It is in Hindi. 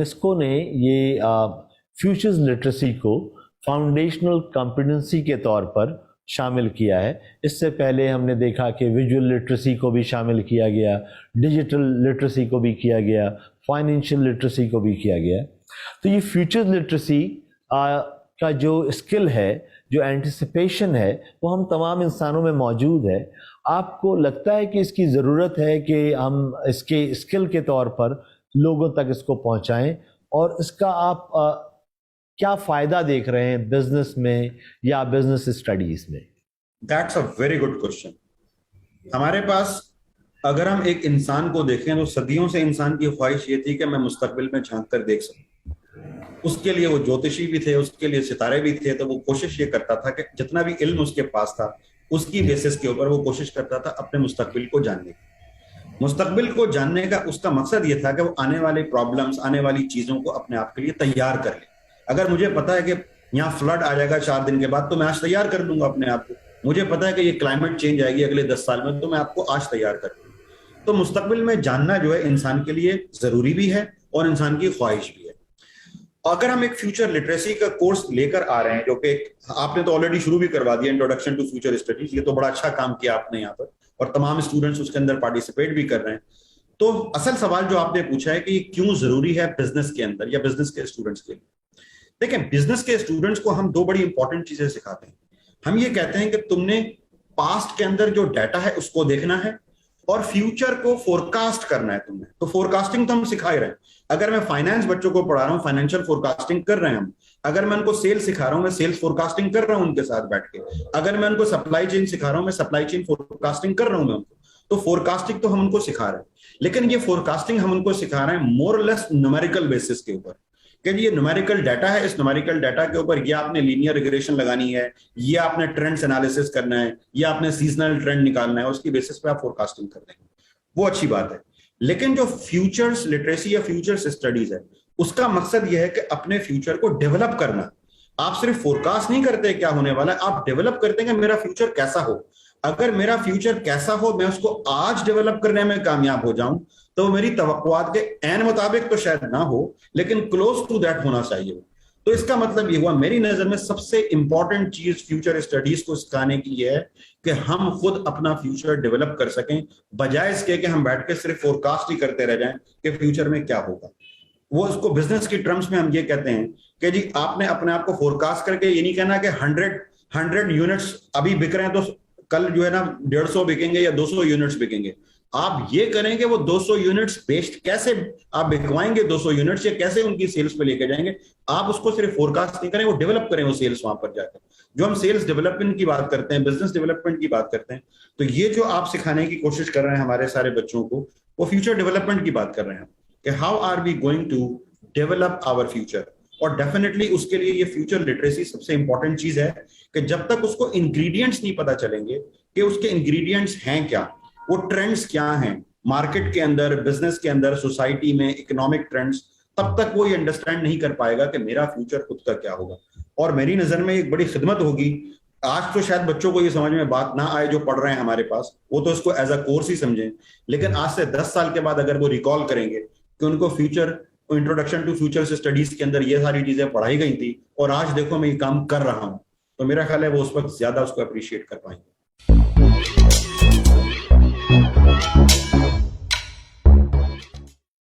यूनेस्को ने ये फ्यूचर्स लिटरेसी को फाउंडेशनल कॉम्पिटेंसी के तौर पर शामिल किया है। इससे पहले हमने देखा कि विजुअल लिटरेसी को भी शामिल किया गया, डिजिटल लिटरेसी को भी किया गया, फाइनेंशियल लिटरेसी को भी किया गया। तो ये फ्यूचर लिटरेसी का जो स्किल है, जो एंटिसिपेशन है, वो हम तमाम इंसानों में मौजूद है। आपको लगता है कि इसकी ज़रूरत है कि हम इसके स्किल के तौर पर लोगों तक इसको पहुंचाएं, और इसका आप क्या फ़ायदा देख रहे हैं बिजनेस में या बिजनेस स्टडीज़ में? That's a very good question. हमारे पास अगर हम एक इंसान को देखें तो सदियों से इंसान की ख्वाहिश ये थी कि मैं मुस्तकबिल में झांक कर देख सकूं। उसके लिए वो ज्योतिषी भी थे, उसके लिए सितारे भी थे। तो वो कोशिश ये करता था कि जितना भी इल्म उसके पास था उसकी बेसिस के ऊपर वो कोशिश करता था अपने मुस्तकबिल को जानने की। मुस्तकबिल को जानने का उसका मकसद ये था कि वो आने वाले प्रॉब्लम्स, आने वाली चीजों को अपने आप के लिए तैयार कर ले। अगर मुझे पता है कि यहाँ फ्लड आ जाएगा 4 दिन के बाद, तो मैं आज तैयार कर लूंगा अपने आप को। मुझे पता है कि ये क्लाइमेट चेंज आएगी अगले 10 साल में, तो मैं आपको आज तैयार कर लूंगा। तो मुस्तकबिल में जानना जो है इंसान के लिए जरूरी भी है और इंसान की ख्वाहिश भी है। अगर हम एक फ्यूचर लिटरेसी का कोर्स लेकर आ रहे हैं, जो कि आपने तो ऑलरेडी शुरू भी करवा दिया, इंट्रोडक्शन टू फ्यूचर स्टडीज, ये तो बड़ा अच्छा काम किया आपने यहाँ पर, और तमाम स्टूडेंट्स उसके अंदर पार्टिसिपेट भी कर रहे हैं। तो असल सवाल जो आपने पूछा है कि क्यों जरूरी है बिजनेस के अंदर या बिजनेस के स्टूडेंट्स के लिए। देखिए, बिजनेस के स्टूडेंट्स को हम 2 बड़ी इंपॉर्टेंट चीजें सिखाते हैं। हम ये कहते हैं कि तुमने पास्ट के अंदर जो डाटा है उसको देखना है और फ्यूचर को फोरकास्ट करना है तुमने। तो फोरकास्टिंग तो हम सिखा ही रहे हैं। अगर मैं फाइनेंस बच्चों को पढ़ा रहा हूँ, फाइनेंशियल फोरकास्टिंग कर रहे हैं हम। अगर मैं उनको सेल्स सिखा रहा हूँ, मैं सेल्स फोरकास्टिंग कर रहा हूँ उनके साथ बैठ के। अगर मैं उनको सप्लाई चेन सिखा रहा हूँ, मैं सप्लाई चेन फोरकास्टिंग कर रहा हूँ मैं उनको। तो फोरकास्टिंग तो हम उनको सिखा रहे हैं, लेकिन ये फोरकास्टिंग हम उनको सिखा रहे हैं मोर लेस न्यूमेरिकल बेसिस के ऊपर, कि ये न्यूमेरिकल डाटा है, इस न्यूमेरिकल डाटा के ऊपर ये आपने लीनियर रिग्रेशन लगानी है, ये आपने ट्रेंड्स एनालिसिस करना है, ये आपने सीजनल ट्रेंड निकालना है, उसकी बेसिस पे आप फोरकास्टिंग कर देंगे। वो अच्छी बात है। लेकिन जो फ्यूचर्स लिटरेसी या फ्यूचर्स स्टडीज है, उसका मकसद यह है कि अपने फ्यूचर को डेवलप करना। आप सिर्फ फोरकास्ट नहीं करते क्या होने वाला है, आप डेवलप करते हैं कि मेरा फ्यूचर कैसा हो। अगर मेरा फ्यूचर कैसा हो, मैं उसको आज डेवलप करने में कामयाब हो जाऊं, तो मेरी तवक्कुआत के ऐन मुताबिक तो शायद ना हो, लेकिन क्लोज टू दैट होना चाहिए। तो इसका मतलब ये हुआ, मेरी नजर में सबसे इंपॉर्टेंट चीज फ्यूचर स्टडीज को सिखाने की ये है कि हम खुद अपना फ्यूचर डेवलप कर सकें, बजाय इसके कि हम बैठ के सिर्फ फोरकास्ट ही करते रह जाएं कि फ्यूचर में क्या होगा। वो उसको बिजनेस की टर्म्स में हम ये कहते हैं कि जी आपने अपने आप को फोरकास्ट करके ये नहीं कहना कि 100 यूनिट्स अभी बिक रहे हैं तो कल जो है ना 150 बिकेंगे या 200 यूनिट्स बिकेंगे। आप ये करेंगे वो 200 यूनिट्स बेस्ड कैसे आप बिकवाएंगे 200 यूनिट्स, या कैसे उनकी सेल्स पे लेके जाएंगे। आप उसको सिर्फ फोरकास्ट नहीं करें, वो डेवलप करें वो सेल्स वहां पर जाकर। जो हम सेल्स डेवलपमेंट की बात करते हैं, बिजनेस डेवलपमेंट की बात करते हैं, तो ये जो आप सिखाने की कोशिश कर रहे हैं हमारे सारे बच्चों को, वो फ्यूचर डेवलपमेंट की बात कर रहे हैं कि how are we going to develop our future. और डेफिनेटली उसके लिए ये फ्यूचर लिटरेसी सबसे इंपॉर्टेंट चीज है कि जब तक उसको इंग्रेडिएंट्स नहीं पता चलेंगे कि उसके इंग्रेडिएंट्स हैं क्या, वो ट्रेंड्स क्या हैं मार्केट के अंदर, बिजनेस के अंदर, सोसाइटी में, इकोनॉमिक ट्रेंड्स, तब तक वो ये अंडरस्टैंड नहीं कर पाएगा कि मेरा फ्यूचर खुद का क्या होगा। और मेरी नजर में एक बड़ी खिदमत होगी, आज तो शायद बच्चों को ये समझ में बात ना आए जो पढ़ रहे हैं हमारे पास, वो तो इसको एज अ कोर्स ही समझें, लेकिन आज से 10 साल के बाद अगर वो रिकॉल करेंगे कि उनको future introduction to future studies के अंदर ये सारी चीजें पढ़ाई गई थी और आज देखो मैं ये काम कर रहा हूं, तो मेरा ख्याल है वो उस वक्त ज्यादा उसको अप्रिशिएट कर पाएंगे।